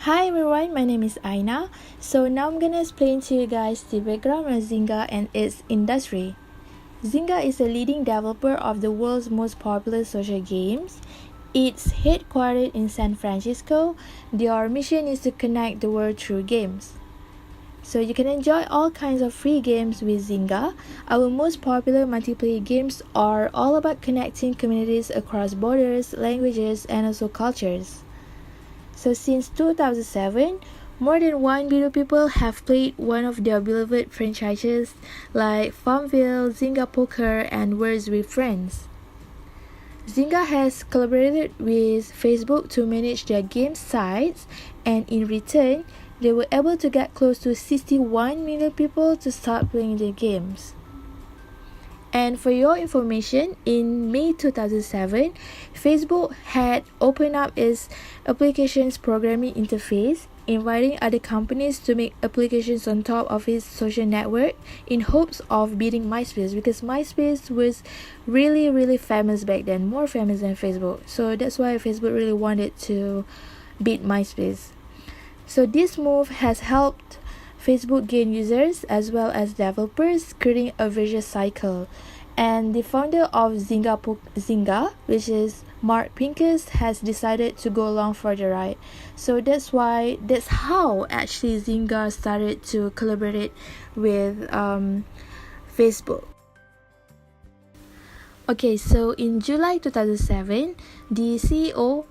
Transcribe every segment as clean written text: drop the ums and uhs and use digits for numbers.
Hi everyone, my name is Aina. So now I'm gonna explain to you guys the background of Zynga and its industry. Zynga is a leading developer of the world's most popular social games. It's headquartered in San Francisco. Their mission is to connect the world through games. So you can enjoy all kinds of free games with Zynga. Our most popular multiplayer games are all about connecting communities across borders, languages, and also cultures. So since 2007, more than 1 billion people have played one of their beloved franchises like Farmville, Zynga Poker, and Words with Friends. Zynga has collaborated with Facebook to manage their game sites, and in return, they were able to get close to 61 million people to start playing their games. And for your information, in May 2007, Facebook had opened up its applications programming interface, inviting other companies to make applications on top of its social network in hopes of beating MySpace, because MySpace was really famous back then, more famous than Facebook. So that's why Facebook really wanted to beat MySpace. So this move has helped Facebook gain users as well as developers, creating a vicious cycle. And the founder of Zynga, which is Mark Pincus, has decided to go along for the ride. So that's how actually Zynga started to collaborate with Facebook. Okay, so in July 2007, the CEO,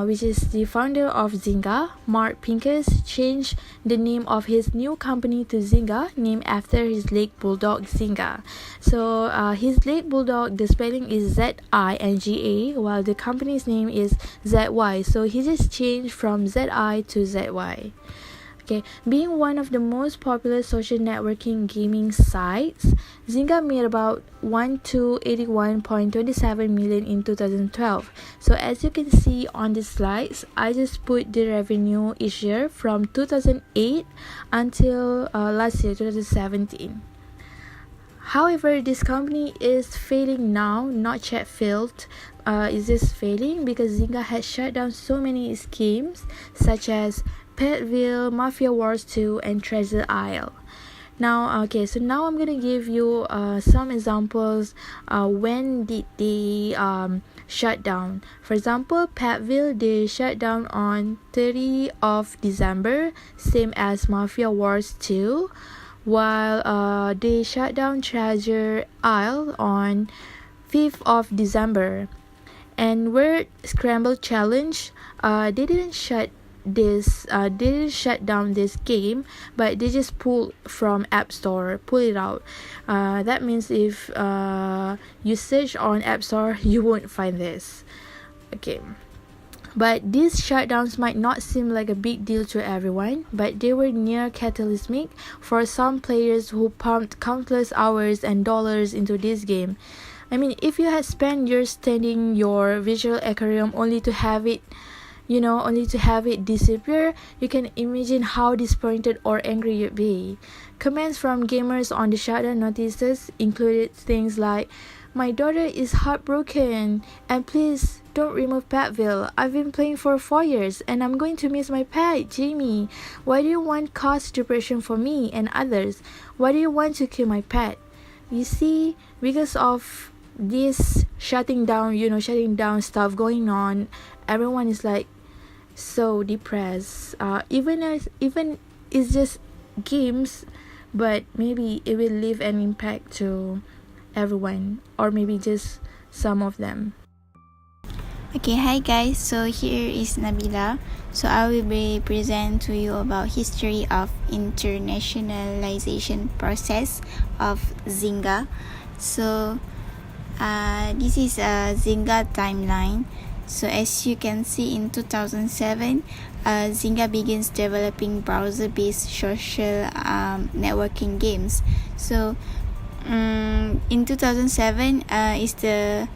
which is the founder of Zynga, Mark Pincus, changed the name of his new company to Zynga, named after his late bulldog Zynga. So his late bulldog, the spelling is Zinga, while the company's name is ZY. So he just changed from ZI to ZY. Okay, being one of the most popular social networking gaming sites, Zynga made about 181.27 million in 2012. So as you can see on the slides, I just put the revenue each year from 2008 until last year, 2017. However, this company is failing now, not yet failed. Is this failing because Zynga has shut down so many schemes such as Petville, Mafia Wars 2, and Treasure Isle. Now I'm gonna give you some examples when did they shut down. For example, Petville, they shut down on 30 of December, same as Mafia Wars 2, while they shut down Treasure Isle on 5th of December. And Word Scramble Challenge, they didn't shut down this game, but they just pull from App Store, pull it out. That means if you search on App Store, you won't find this. Okay, but these shutdowns might not seem like a big deal to everyone, but they were near cataclysmic for some players who pumped countless hours and dollars into this game. I mean, if you had spent years studying your visual aquarium only to have it disappear, you can imagine how disappointed or angry you'd be. Comments from gamers on the shutdown notices included things like, "My daughter is heartbroken, and please don't remove Petville. I've been playing for 4 years, and I'm going to miss my pet, Jamie. Why do you want cause depression for me and others? Why do you want to kill my pet?" You see, because of this shutting down stuff going on, everyone is like so depressed. Even it's just games, but maybe it will leave an impact to everyone, or maybe just some of them. Okay, hi guys, so here is Nabila. So I will be present to you about history of internationalization process of Zynga. So this is a Zynga timeline. So as you can see, in 2007, Zynga begins developing browser-based social networking games. So in 2007 is the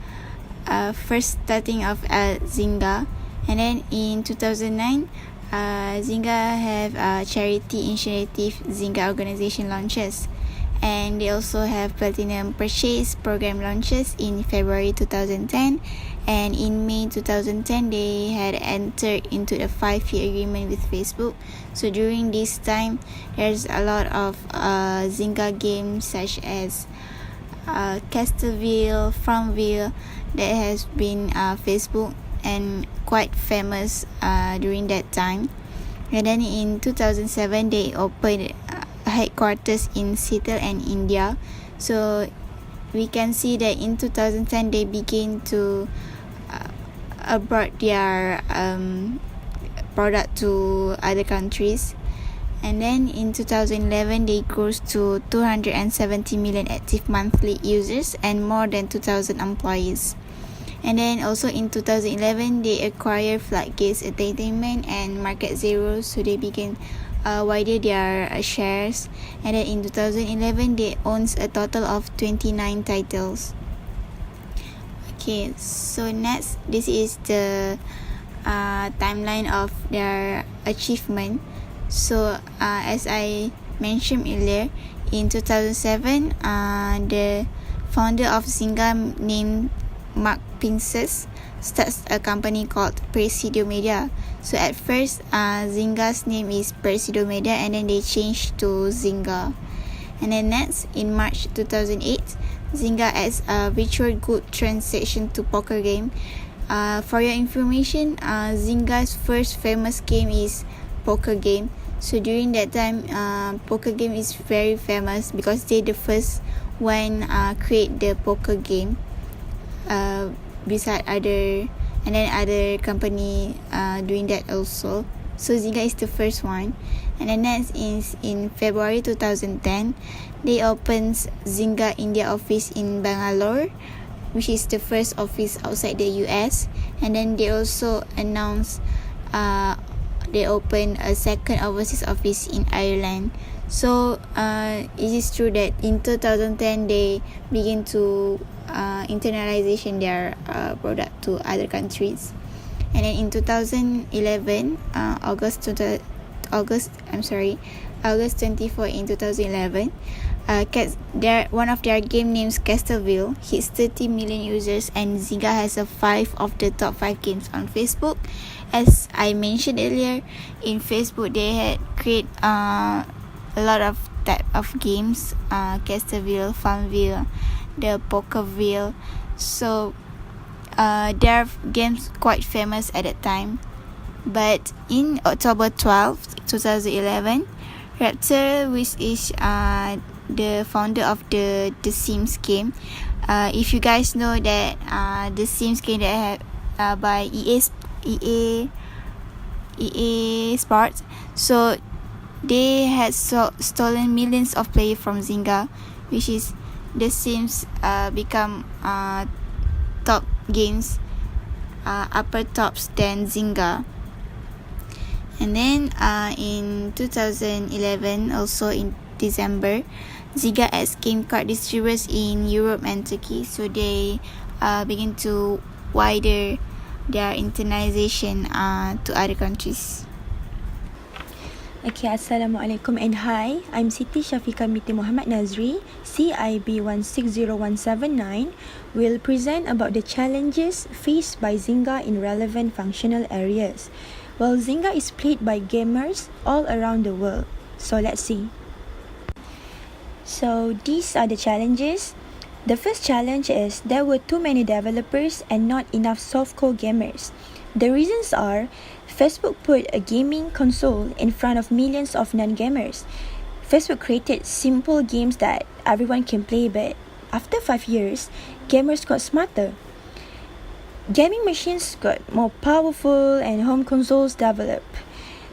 first starting of Zynga, and then in 2009 Zynga have a charity initiative, Zynga organization launches, and they also have platinum purchase program launches in February 2010, and in May 2010 they had entered into a 5-year agreement with Facebook. So during this time there's a lot of Zynga games such as Castleville, Farmville that has been Facebook and quite famous during that time. And then in 2007 they opened headquarters in Seattle and India. So we can see that in 2010 they began to abroad their product to other countries. And then in 2011 they grew to 270 million active monthly users and more than 2,000 employees. And then also in 2011 they acquired Floodgates Entertainment and Market Zero, so they began widen their shares. And then in 2011 they owns a total of 29 titles. Okay, so next, this is the timeline of their achievement. So as I mentioned earlier, in 2007 the founder of Zynga named Mark Pinces starts a company called Presidio Media. So at first Zynga's name is Presidio Media, and then they changed to Zynga. And then next, in March 2008, Zynga adds a virtual good transaction to poker game. For your information, Zynga's first famous game is poker game. So during that time poker game is very famous because they the first one create the poker game beside other, and then other company doing that also. So Zynga is the first one. And then next is in February 2010 they opens Zynga India office in Bangalore, which is the first office outside the US. And then they also announced they opened a second overseas office in Ireland. So it is true that in 2010 they begin to internalization their product to other countries. And then in 2011 August 24 in 2011 one of their game names Castleville hits 30 million users, and Zynga has 5 of the top 5 games on Facebook. As I mentioned earlier, in Facebook they had create a lot of type of games, Castleville, Farmville, the Pokerville. So their games quite famous at that time. But in October 12, 2011, Raptor, which is the founder of the Sims game, if you guys know that the Sims game that have by EA Sports, so they had stolen millions of players from Zynga, which is the Sims become top games, upper tops than Zynga. And then in 2011, also in December, Zynga adds game card distributors in Europe and Turkey, so they begin to widen their internationalization to other countries. Okay, Assalamualaikum and hi, I'm Siti Syafiqah Miti Muhammad Nazri, CIB 160179, will present about the challenges faced by Zynga in relevant functional areas. Well, Zynga is played by gamers all around the world, so let's see. So these are the challenges. The first challenge is there were too many developers and not enough softcore gamers. The reasons are Facebook put a gaming console in front of millions of non-gamers. Facebook created simple games that everyone can play, but after 5 years, gamers got smarter. Gaming machines got more powerful and home consoles developed.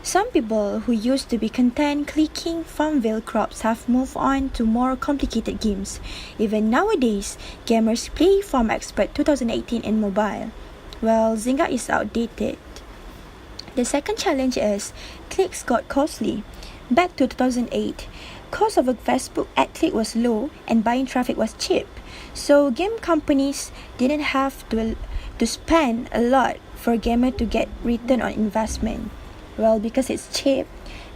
Some people who used to be content clicking Farmville crops have moved on to more complicated games. Even nowadays, gamers play Farm Expert 2018 in mobile. Well, Zynga is outdated. The second challenge is clicks got costly. Back to 2008, cost of a Facebook ad click was low and buying traffic was cheap. So game companies didn't have to spend a lot for a gamer to get return on investment. Well, because it's cheap,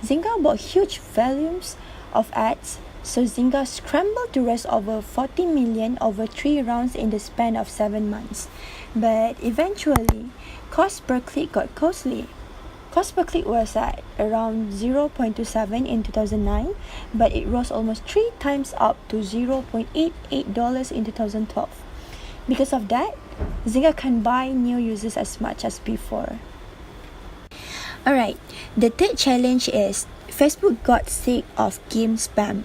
Zynga bought huge volumes of ads So Zynga scrambled to raise over 40 million over 3 rounds in the span of 7 months. But eventually, cost per click got costly. Cost per click was at around 0.27 in 2009, but it rose almost 3 times up to $0.88 in 2012. Because of that, Zynga can buy new users as much as before. Alright, the third challenge is Facebook got sick of game spam.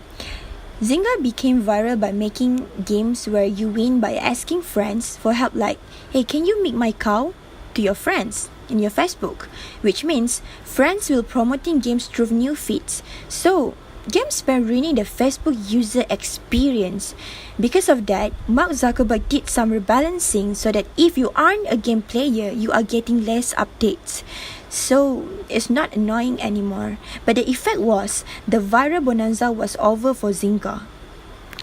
Zynga became viral by making games where you win by asking friends for help, like, hey, can you make my cow? To your friends in your Facebook, which means friends will promoting games through new feeds. So game spam ruining the Facebook user experience. Because of that, Mark Zuckerberg did some rebalancing so that if you aren't a game player, you are getting less updates. So it's not annoying anymore. But the effect was the viral bonanza was over for Zynga.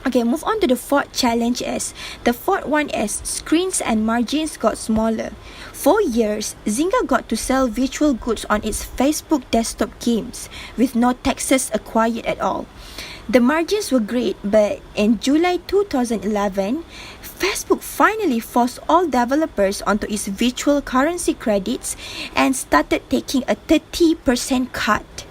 Okay, move on to the fourth challenge is the fourth one is screens and margins got smaller. For years, Zynga got to sell virtual goods on its Facebook desktop games with no taxes acquired at all. The margins were great, but in July 2011, Facebook finally forced all developers onto its virtual currency credits and started taking a 30% cut.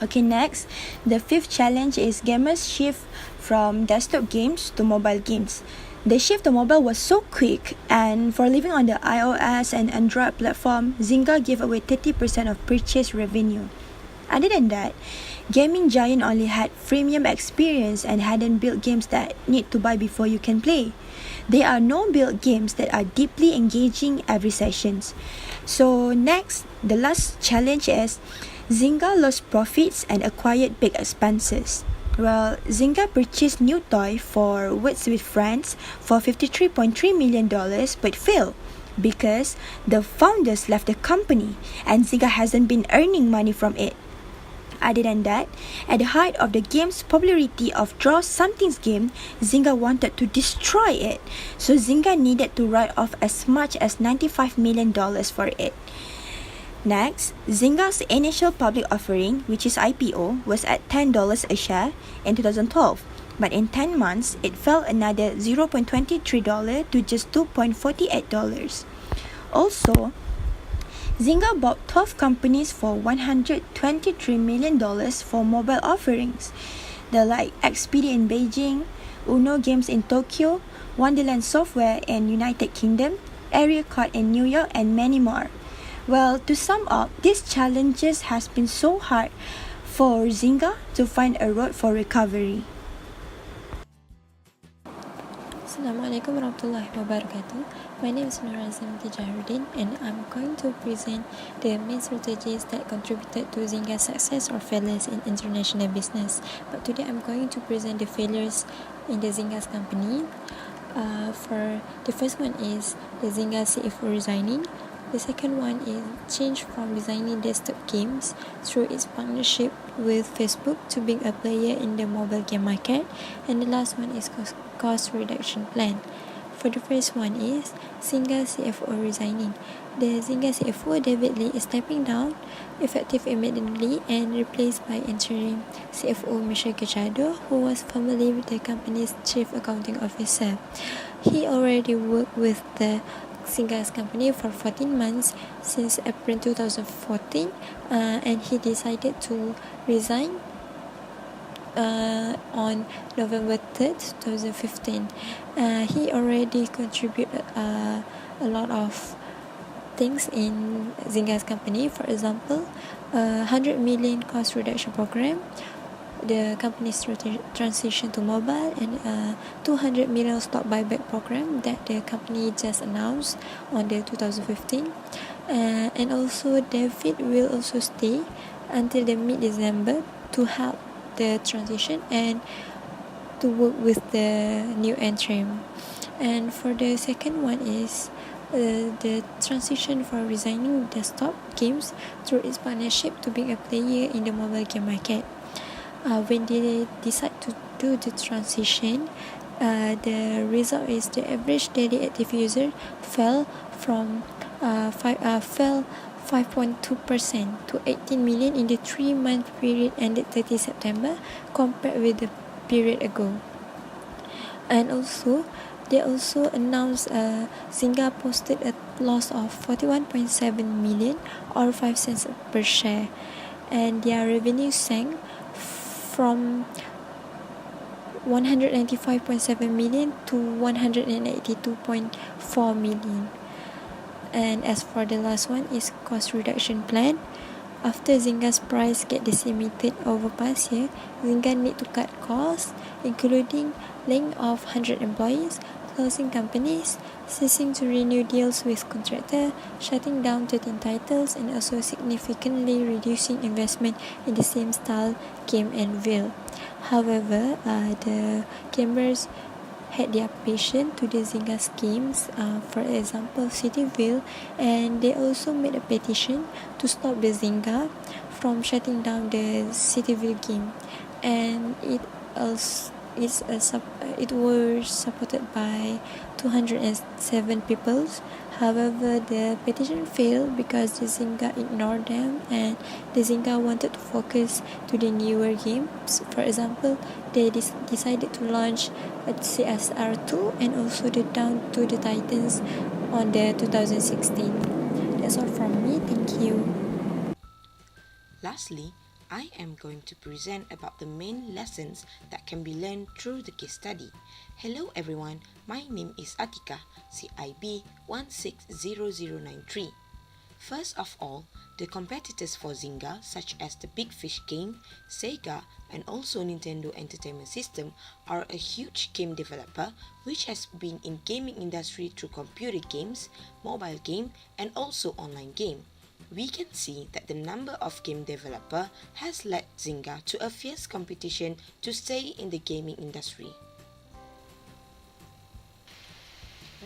Okay, next, the fifth challenge is gamers shift from desktop games to mobile games. The shift to mobile was so quick, and for living on the iOS and Android platform, Zynga gave away 30% of purchase revenue. Other than that, gaming giant only had freemium experience and hadn't built games that need to buy before you can play. There are no built games that are deeply engaging every sessions. So next, the last challenge is Zynga lost profits and acquired big expenses. Well, Zynga purchased new toy for Words with Friends for $53.3 million but failed because the founders left the company and Zynga hasn't been earning money from it. Other than that, at the height of the game's popularity of Draw Something's game, Zynga wanted to destroy it. So Zynga needed to write off as much as $95 million for it. Next, Zynga's initial public offering, which is IPO, was at $10 a share in 2012. But in 10 months, it fell another $0.23 to just $2.48. Also, Zynga bought 12 companies for $123 million for mobile offerings. They're like Expedia in Beijing, Uno Games in Tokyo, Wonderland Software in United Kingdom, Area Code in New York, and many more. Well, to sum up, these challenges has been so hard for Zynga to find a road for recovery. Assalamualaikum warahmatullahi wabarakatuh. My name is Nura Jahrudin and I'm going to present the main strategies that contributed to Zynga's success or failures in international business. But today I'm going to present the failures in the Zynga's company. For the first one is the Zynga CFO resigning. The second one is change from designing desktop games through its partnership with Facebook to being a player in the mobile game market. And the last one is cost reduction plan. For the first one is Zynga CFO resigning. The Zynga CFO David Lee is stepping down, effective immediately, and replaced by interim CFO Michel Gachado, who was formerly the company's chief accounting officer. He already worked with the Zynga's company for 14 months since April 2014, and he decided to resign on November 3rd, 2015. He already contributed a lot of things in Zynga's company. For example, 100 million cost reduction program, the company's transition to mobile, and 200 million stock buyback program that the company just announced on the 2015. And also David will also stay until the mid-December to help the transition and to work with the new interim. And for the second one is the transition for resigning desktop games through its partnership to being a player in the mobile game market. When they decide to do the transition, the result is the average daily active user fell 5.2% to 18 million in the 3-month period ended 30 September compared with the period ago. And also, they also announced Zynga posted a loss of 41.7 million or 5 cents per share, and their revenue sank from 195.7 million to 182.4 million. And as for the last one is cost reduction plan. After Zynga's price get decimated over past year, Zynga need to cut costs, including laying off 100 employees, closing companies, ceasing to renew deals with contractors, shutting down 13 titles, and also significantly reducing investment in the same style game Anvil. However, the gamers had their patience to the Zynga schemes, for example Cityville, and they also made a petition to stop the Zynga from shutting down the Cityville game, and it was supported by 207 people. However, the petition failed because the Zynga ignored them, and the Zynga wanted to focus to the newer games. For example, they decided to launch a CSR2 and also the Down to the Titans on the 2016. That's all from me. Thank you. Lastly, I am going to present about the main lessons that can be learned through the case study. Hello everyone, my name is Atika, CIB 160093. First of all, the competitors for Zynga, such as the Big Fish game, Sega, and also Nintendo Entertainment System, are a huge game developer which has been in gaming industry through computer games, mobile game, and also online game. We can see that the number of game developer has led Zynga to a fierce competition to stay in the gaming industry.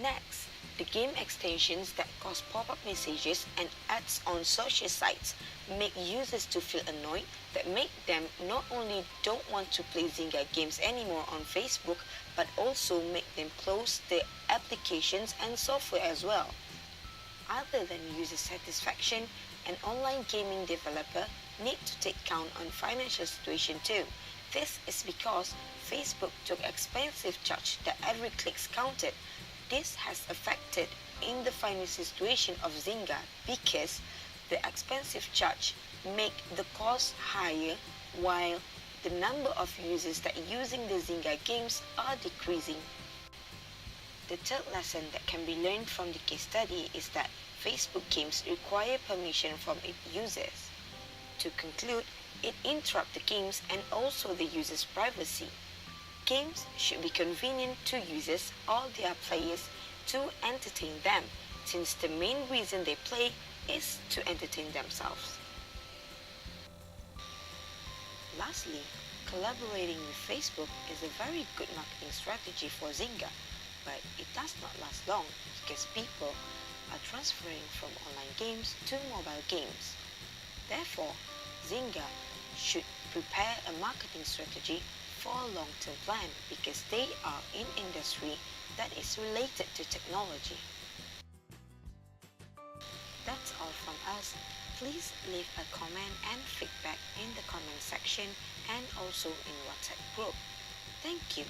Next, the game extensions that cause pop-up messages and ads on social sites make users to feel annoyed that make them not only don't want to play Zynga games anymore on Facebook, but also make them close their applications and software as well. Other than user satisfaction, an online gaming developer need to take count on financial situation too. This is because Facebook took expensive charge that every click counted. This has affected in the financial situation of Zynga because the expensive charge make the cost higher while the number of users that using the Zynga games are decreasing. The third lesson that can be learned from the case study is that Facebook games require permission from its users. To conclude, it interrupts the games and also the user's privacy. Games should be convenient to users or their players to entertain them, since the main reason they play is to entertain themselves. Lastly, collaborating with Facebook is a very good marketing strategy for Zynga, but it does not last long because people are transferring from online games to mobile games. Therefore, Zynga should prepare a marketing strategy for a long-term plan because they are in industry that is related to technology. That's all from us. Please leave a comment and feedback in the comment section and also in WhatsApp group. Thank you.